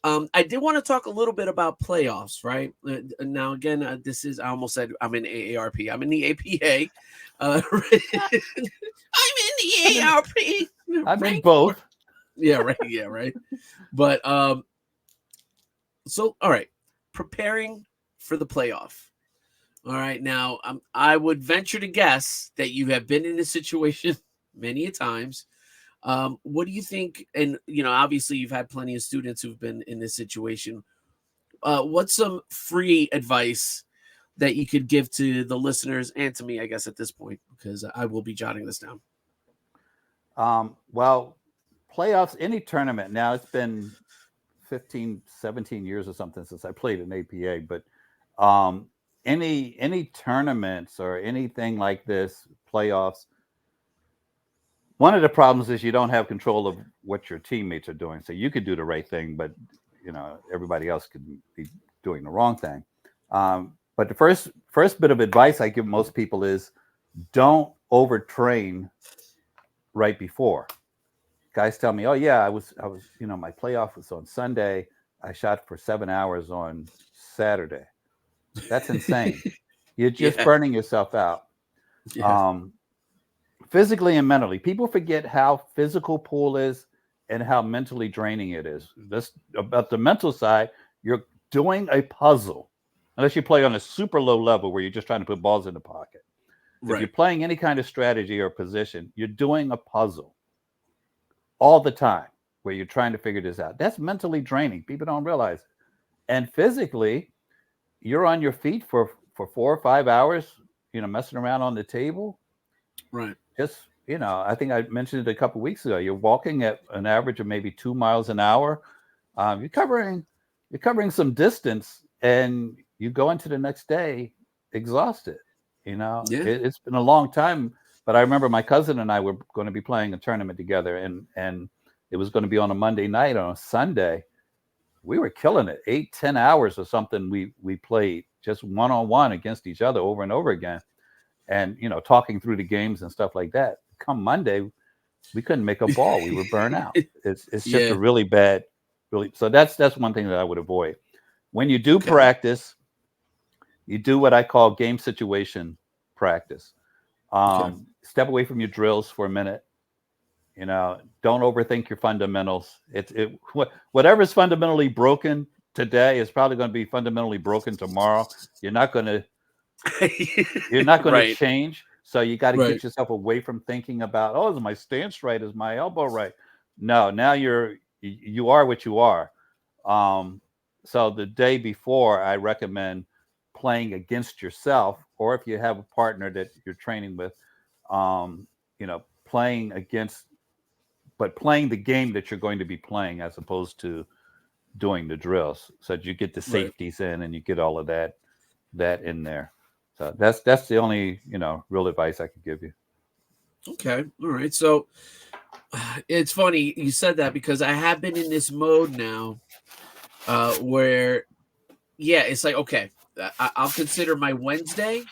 I did want to talk a little bit about playoffs, right? Now, again, this is, I almost said I'm in AARP. I'm in the APA. I'm in I'm the in AARP. I'm in Rank 4. both. Yeah, right. Yeah, right. But so all right, preparing for the playoff. All right, now I would venture to guess that you have been in this situation many a times. What do you think? And obviously, you've had plenty of students who've been in this situation. What's some free advice that you could give to the listeners and to me, I guess, at this point, because I will be jotting this down. Well, playoffs, any tournament. Now it's been 15, 17 years or something since I played in APA, but um, any tournaments or anything like this, playoffs, one of the problems is you don't have control of what your teammates are doing. So you could do the right thing, but everybody else could be doing the wrong thing. But the first bit of advice I give most people is don't overtrain right before. Guys tell me, "Oh yeah, I was, my playoff was on Sunday. I shot for 7 hours on Saturday." That's insane. You're just Yeah, burning yourself out. yeah, Um, Physically and mentally. People forget how physical pool is and how mentally draining it is. This about the mental side, you're doing a puzzle. Unless you play on a super low level where you're just trying to put balls in the pocket. If you're right. playing any kind of strategy or position, you're doing a puzzle all the time where you're trying to figure this out. That's mentally draining. People don't realize it. And physically, you're on your feet for 4 or 5 hours, messing around on the table. Right. Just I think I mentioned it a couple of weeks ago. You're walking at an average of maybe 2 miles an hour. You're covering some distance, and you go into the next day exhausted. Yeah. It's been a long time, but I remember my cousin and I were going to be playing a tournament together, and it was going to be on a Monday night. On a Sunday, we were killing it. 8, 10 hours or something. We played just one on one against each other over and over again, and talking through the games and stuff like that. Come Monday, we couldn't make a ball. We were burnt out. It's just a Yeah. really bad, really. So that's one thing that I would avoid. When you do Okay. practice, you do what I call game situation practice. Okay. Step away from your drills for a minute. Don't overthink your fundamentals. Whatever's fundamentally broken today is probably going to be fundamentally broken tomorrow. You're not going to you're not going to Right. change. So you got to Right. get yourself away from thinking about, oh, is my stance right? Is my elbow right? No, now you are what you are. Um, so the day before, I recommend playing against yourself, or if you have a partner that you're training with, playing against, but playing the game that you're going to be playing as opposed to doing the drills, so that you get the Right. safeties in and you get all of that in there. So that's the only real advice I could give you. Okay. All right. So it's funny you said that because I have been in this mode now, where yeah, it's like okay, I'll consider my Wednesday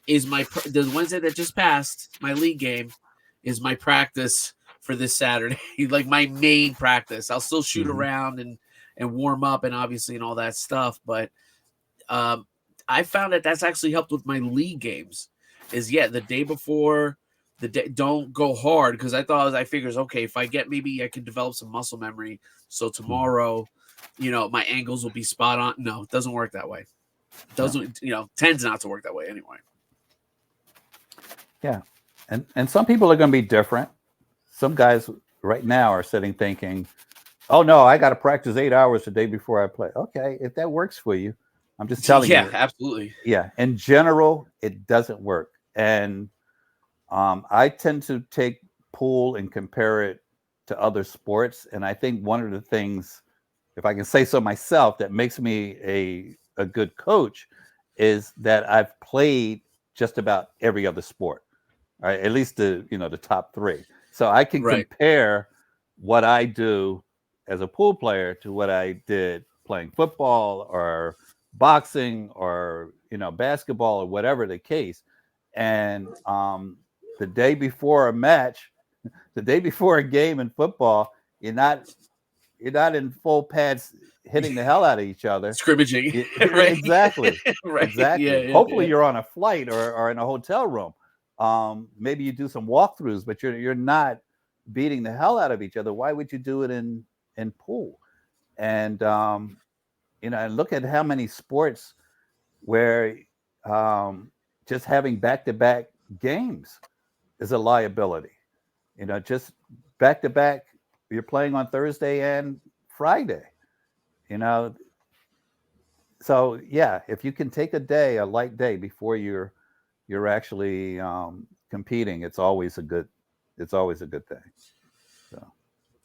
is the Wednesday that just passed my league game is my practice for this Saturday, like my main practice. I'll still shoot Hmm. around and warm up and obviously and all that stuff, but um, I found that that's actually helped with my league games. Is yeah, the day before the day, don't go hard because I figures okay if I get maybe I can develop some muscle memory. So tomorrow, my angles will be spot on. No, it doesn't work that way. It Yeah, doesn't tends not to work that way anyway. yeah, and some people are going to be different. Some guys right now are sitting thinking, "Oh no, I got to practice 8 hours a day before I play." Okay, if that works for you, I'm just telling Yeah, you. absolutely. Yeah, in general, it doesn't work, and I tend to take pool and compare it to other sports, and I think one of the things, if I can say so myself, that makes me a good coach is that I've played just about every other sport, right? At least the top three, so I can Right. compare what I do as a pool player to what I did playing football or boxing or basketball or whatever the case. And the day before a match, the day before a game in football, you're not you're not in full pads hitting the hell out of each other. Scrimmaging. Right? Exactly. Right. Exactly. Yeah, Hopefully you're on a flight or in a hotel room. Maybe you do some walkthroughs, but you're not beating the hell out of each other. Why would you do it in pool? And and look at how many sports where just having back-to-back games is a liability. Just back-to-back, you're playing on Thursday and Friday. So yeah, if you can take a light day before you're actually competing, it's always a good thing. So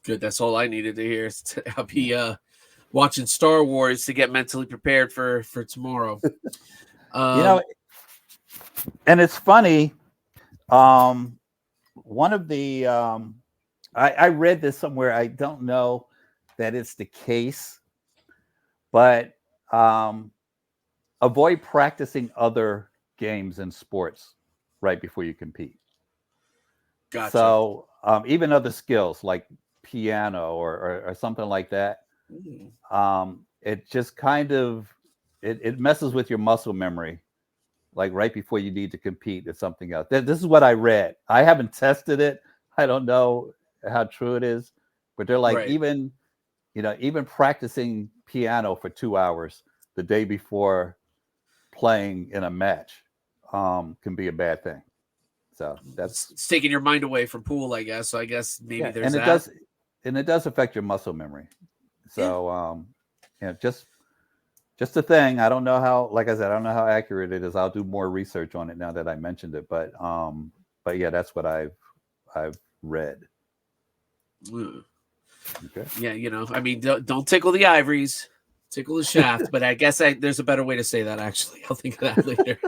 good. That's all I needed to hear. I'll be watching Star Wars to get mentally prepared for tomorrow. And it's funny. One of the I read this somewhere. I don't know that it's the case, but avoid practicing other games and sports right before you compete. Gotcha. So even other skills like piano or something like that, it just kind of it messes with your muscle memory. Like right before you need to compete, it's something else. This is what I read. I haven't tested it. I don't know how true it is, but they're like, even practicing piano for 2 hours the day before playing in a match can be a bad thing. So it's taking your mind away from pool, I guess. So I guess maybe there's and that. It does affect your muscle memory. So just a thing. I don't know how, like I said, I don't know how accurate it is. I'll do more research on it now that I mentioned it. But yeah, that's what I've read. Okay. Yeah, I mean, don't tickle the ivories, tickle the shaft. But I guess there's a better way to say that. Actually, I'll think of that later.